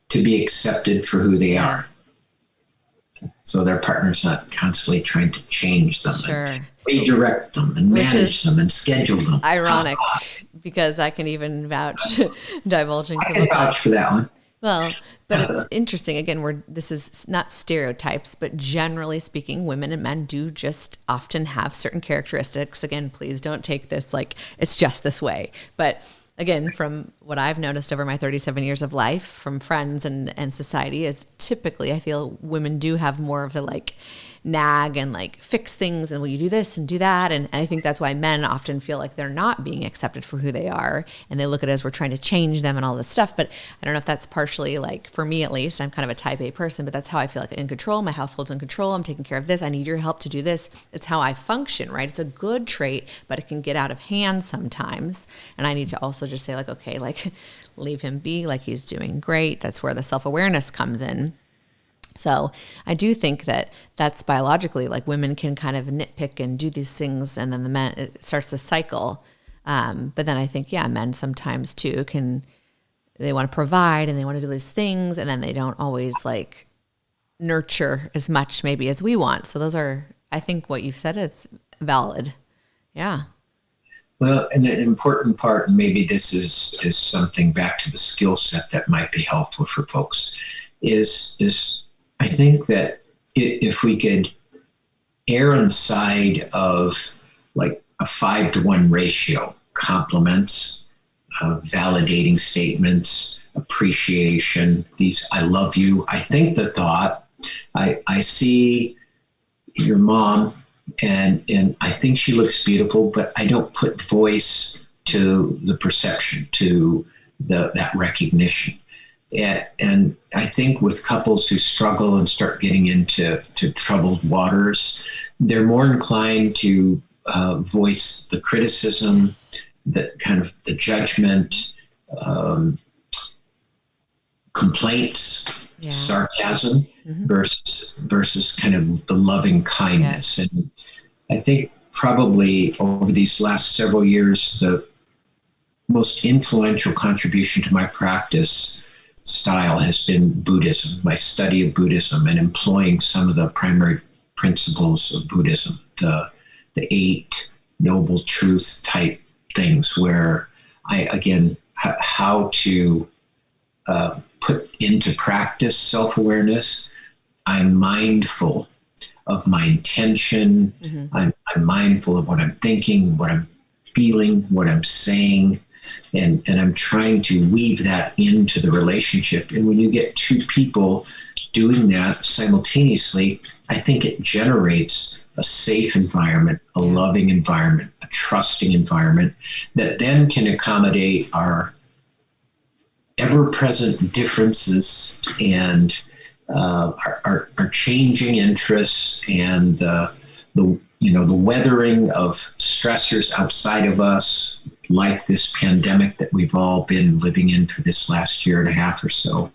to be accepted for who they are. So their partner's not constantly trying to change them, and redirect them and manage them and schedule them. Ironic, because I can even vouch, divulging some I can vouch for that one. Well, but it's interesting. Again, this is not stereotypes, but generally speaking, women and men do just often have certain characteristics. Again, please don't take this like it's just this way. But again, from what I've noticed over my 37 years of life, from friends and society, is typically I feel women do have more of the like nag and like fix things and will you do this and do that, and I think that's why men often feel like they're not being accepted for who they are, and they look at it as we're trying to change them and all this stuff. But I don't know if that's partially, like, for me at least, I'm kind of a type A person, but that's how I feel, like in control. My household's in control. I'm taking care of this. I need your help to do this. It's how I function, right? It's a good trait, but it can get out of hand sometimes, and I need to also just say like, okay, like leave him be, like he's doing great. That's where the self-awareness comes in. So I do think that that's biologically, like, women can kind of nitpick and do these things, and then the men, it starts to cycle. But then I think, men sometimes too they want to provide and they want to do these things, and then they don't always like nurture as much maybe as we want. So those are, I think what you've said is valid. Yeah. Well, and an important part, and maybe this is something back to the skill set that might be helpful for folks, is I think that if we could err on the side of like a 5-to-1 ratio, compliments, validating statements, appreciation, these I love you. I think the thought, I see your mom and I think she looks beautiful, but I don't put voice to the perception, to that recognition. And I think with couples who struggle and start getting into troubled waters, they're more inclined to voice the criticism, the kind of the judgment, complaints, sarcasm, versus kind of the loving kindness. Yes. And I think probably over these last several years, the most influential contribution to my practice style has been Buddhism, my study of Buddhism, and employing some of the primary principles of Buddhism, the 8 noble truth type things, where how to put into practice self-awareness. I'm mindful of my intention. I'm mindful of what I'm thinking, what I'm feeling, what I'm saying, and I'm trying to weave that into the relationship. And when you get 2 people doing that simultaneously, I think it generates a safe environment, a loving environment, a trusting environment that then can accommodate our ever-present differences and our changing interests and the weathering of stressors outside of us, like this pandemic that we've all been living in for this last year and a half or so,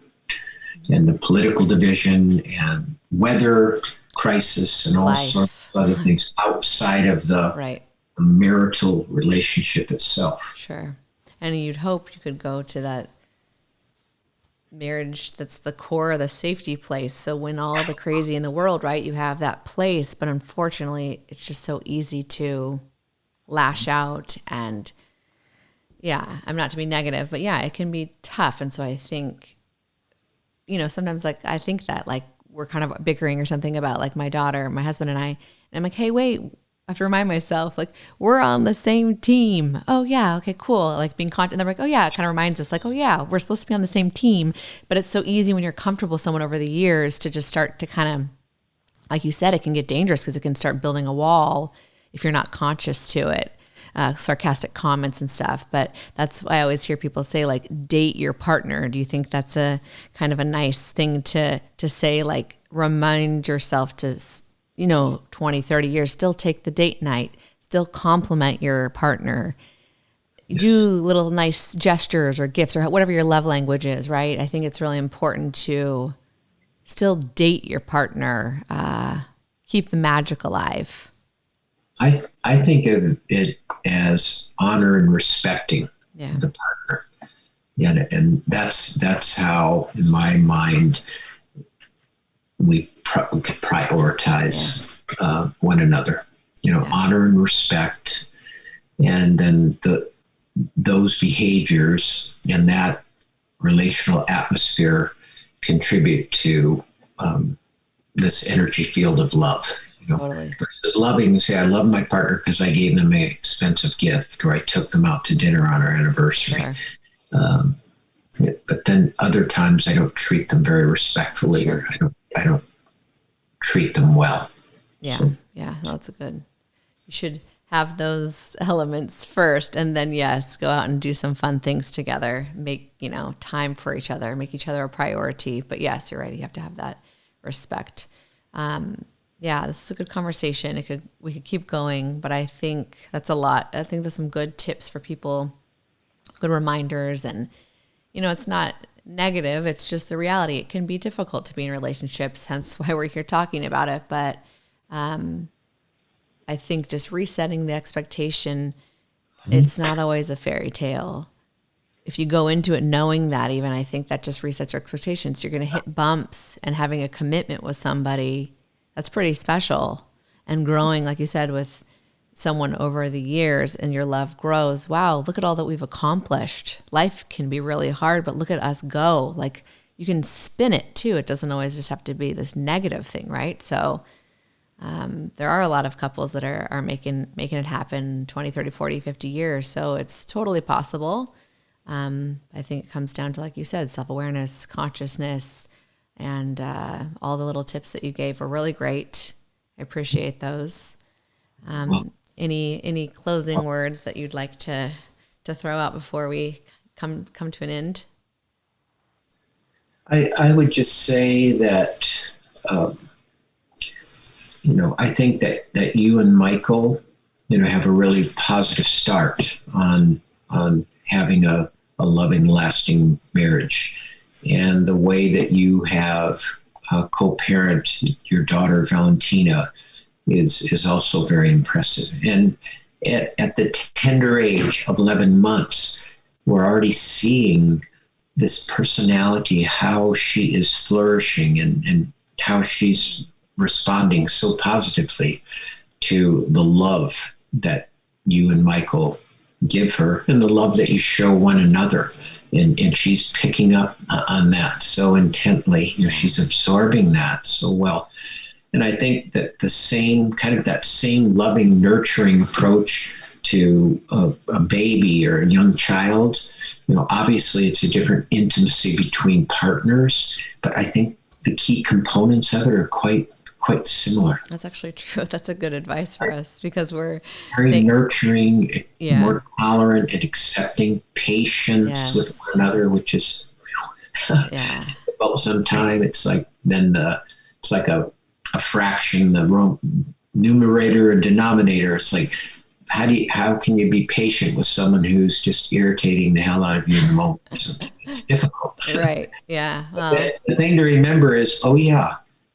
and the political division and weather crisis and all sorts of other things outside of the marital relationship itself. Sure. And you'd hope you could go to that marriage that's the core of the safety place. So when all the crazy in the world, right, you have that place, but unfortunately it's just so easy to lash out. And I'm not to be negative, but it can be tough. And so I think, sometimes like I think that like we're kind of bickering or something about like my daughter, my husband and I'm like, hey, wait, I have to remind myself, like, we're on the same team. Oh yeah, okay, cool. Like being and they're like, oh yeah, it kind of reminds us like, oh yeah, we're supposed to be on the same team. But it's so easy when you're comfortable with someone over the years to just start to kind of, like you said, it can get dangerous because it can start building a wall if you're not conscious to it. Sarcastic comments and stuff. But that's why I always hear people say like, date your partner. Do you think that's a kind of a nice thing to say, like remind yourself to 20, 30 years, still take the date night, still compliment your partner, do little nice gestures or gifts or whatever your love language is, right? I think it's really important to still date your partner, keep the magic alive. I think of it as honor and respecting the partner. And that's how, in my mind, we could prioritize one another, honor and respect. And then those behaviors and that relational atmosphere contribute to this energy field of love. Totally. Versus loving, say, I love my partner because I gave them an expensive gift or I took them out to dinner on our anniversary. Sure. But then other times I don't treat them very respectfully, or I don't treat them well. Yeah. So. Yeah. That's good. You should have those elements first and then go out and do some fun things together, make, time for each other, make each other a priority. But yes, you're right. You have to have that respect. This is a good conversation. We could keep going, but I think that's a lot. I think there's some good tips for people, good reminders, and it's not negative. It's just the reality. It can be difficult to be in relationships, hence why we're here talking about it. But I think just resetting the expectation, it's not always a fairy tale. If you go into it knowing that, even, I think that just resets your expectations. You're going to hit bumps, and having a commitment with somebody, that's pretty special. And growing, like you said, with someone over the years and your love grows. Wow, look at all that we've accomplished. Life can be really hard, but look at us go. Like, you can spin it too. It doesn't always just have to be this negative thing, right? So there are a lot of couples that are making it happen 20, 30, 40, 50 years. So it's totally possible. I think it comes down to, like you said, self-awareness, consciousness, and all the little tips that you gave were really great. I appreciate those. Any closing words that you'd like to throw out before we come to an end? I would just say that, I think that you and Michael, have a really positive start on having a loving, lasting marriage. And the way that you have co-parent your daughter, Valentina, is also very impressive. And at the tender age of 11 months, we're already seeing this personality, how she is flourishing and how she's responding so positively to the love that you and Michael give her and the love that you show one another. And she's picking up on that so intently. She's absorbing that so well. And I think that that same loving, nurturing approach to a baby or a young child, obviously it's a different intimacy between partners, but I think the key components of it are quite similar. That's actually true. That's a good advice for us, because we're very nurturing, more tolerant and accepting, patience with one another, which is difficult sometimes. It's like it's like a fraction, the numerator and denominator. It's like, how can you be patient with someone who's just irritating the hell out of you in the moment? It's difficult. Right. Yeah. The thing to remember is,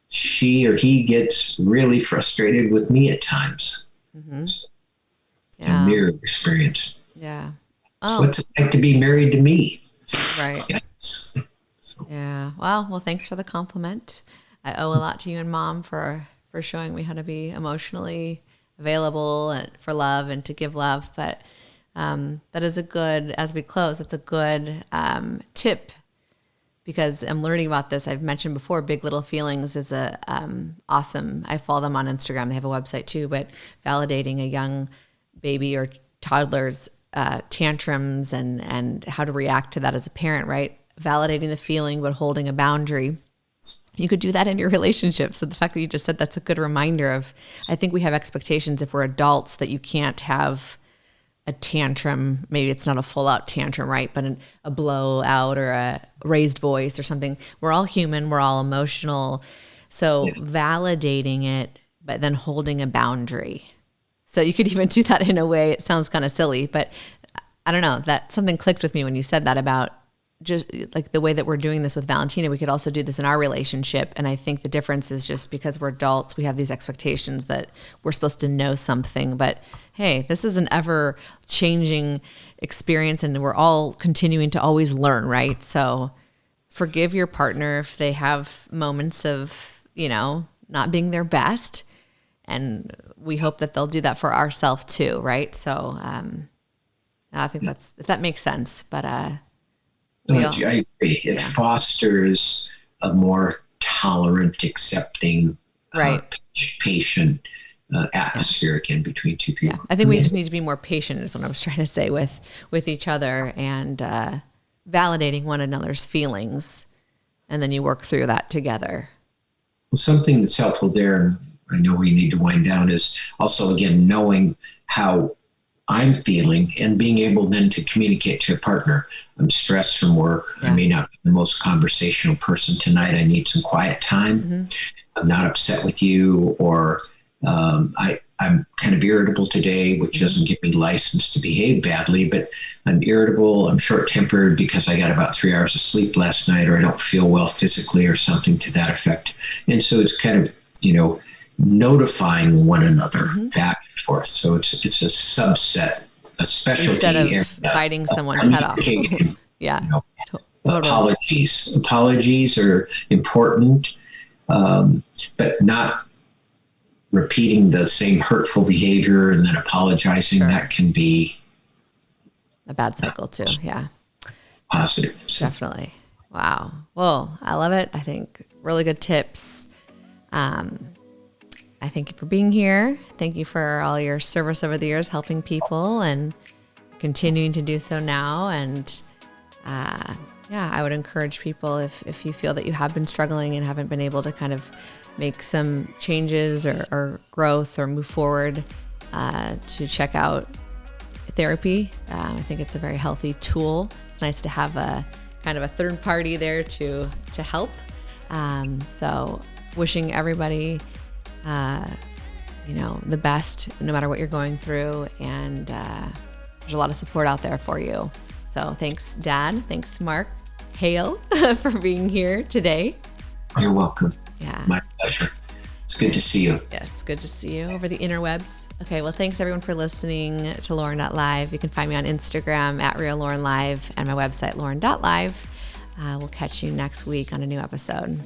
she or he gets really frustrated with me at times. Mm-hmm. It's a mirror experience. Yeah. What's it like to be married to me? Right. Yes. Yeah. Well, thanks for the compliment. I owe a lot to you and Mom for showing me how to be emotionally available and for love and to give love. But that is a good, as we close, it's a good tip, because I'm learning about this. I've mentioned before, Big Little Feelings is a awesome, I follow them on Instagram. They have a website too, but validating a young baby or toddler's tantrums and how to react to that as a parent, right? Validating the feeling, but holding a boundary. You could do that in your relationship. So the fact that you just said, that's a good reminder of, I think we have expectations if we're adults that you can't have a tantrum. Maybe it's not a full out tantrum, right? But a blowout or a raised voice or something. We're all human. We're all emotional. So validating it, but then holding a boundary. So you could even do that in a way. It sounds kind of silly, but I don't know, that something clicked with me when you said that about just like the way that we're doing this with Valentina. We could also do this in our relationship. And I think the difference is just because we're adults, we have these expectations that we're supposed to know something, but hey, this is an ever changing experience and we're all continuing to always learn, right? So forgive your partner if they have moments of, not being their best. And we hope that they'll do that for ourselves too, right? So I think if that makes sense, but I agree. It fosters a more tolerant, accepting, patient atmosphere again between two people. Yeah. I think we just need to be more patient is what I was trying to say with each other and validating one another's feelings. And then you work through that together. Well, something that's helpful there, and I know we need to wind down, is also, again, knowing how I'm feeling and being able then to communicate to a partner. I'm stressed from work. Yeah. I may not be the most conversational person tonight. I need some quiet time. Mm-hmm. I'm not upset with you, or I'm kind of irritable today, which doesn't give me license to behave badly, but I'm irritable. I'm short-tempered because I got about 3 hours of sleep last night, or I don't feel well physically or something to that effect. And so it's kind of, notifying one another back and forth. So it's a subset, a specialty. Instead of biting someone's head off. Yeah. Totally. Apologies are important, but not repeating the same hurtful behavior and then apologizing. Sure. That can be a bad cycle too. Yeah. Positive. Definitely. Wow. Well, I love it. I think really good tips. I thank you for being here. Thank you for all your service over the years, helping people and continuing to do so now. And I would encourage people, if you feel that you have been struggling and haven't been able to kind of make some changes or growth or move forward, to check out therapy. I think it's a very healthy tool. It's nice to have a kind of a third party there to help. So wishing everybody, the best, no matter what you're going through. And there's a lot of support out there for you. So thanks, Dad. Thanks, Mark Hale, for being here today. You're welcome. Yeah. My pleasure. It's good to see you. Yes, it's good to see you over the interwebs. Okay, well, thanks everyone for listening to Lauren.live. You can find me on Instagram at RealLaurenLive and my website, Lauren.live. We'll catch you next week on a new episode.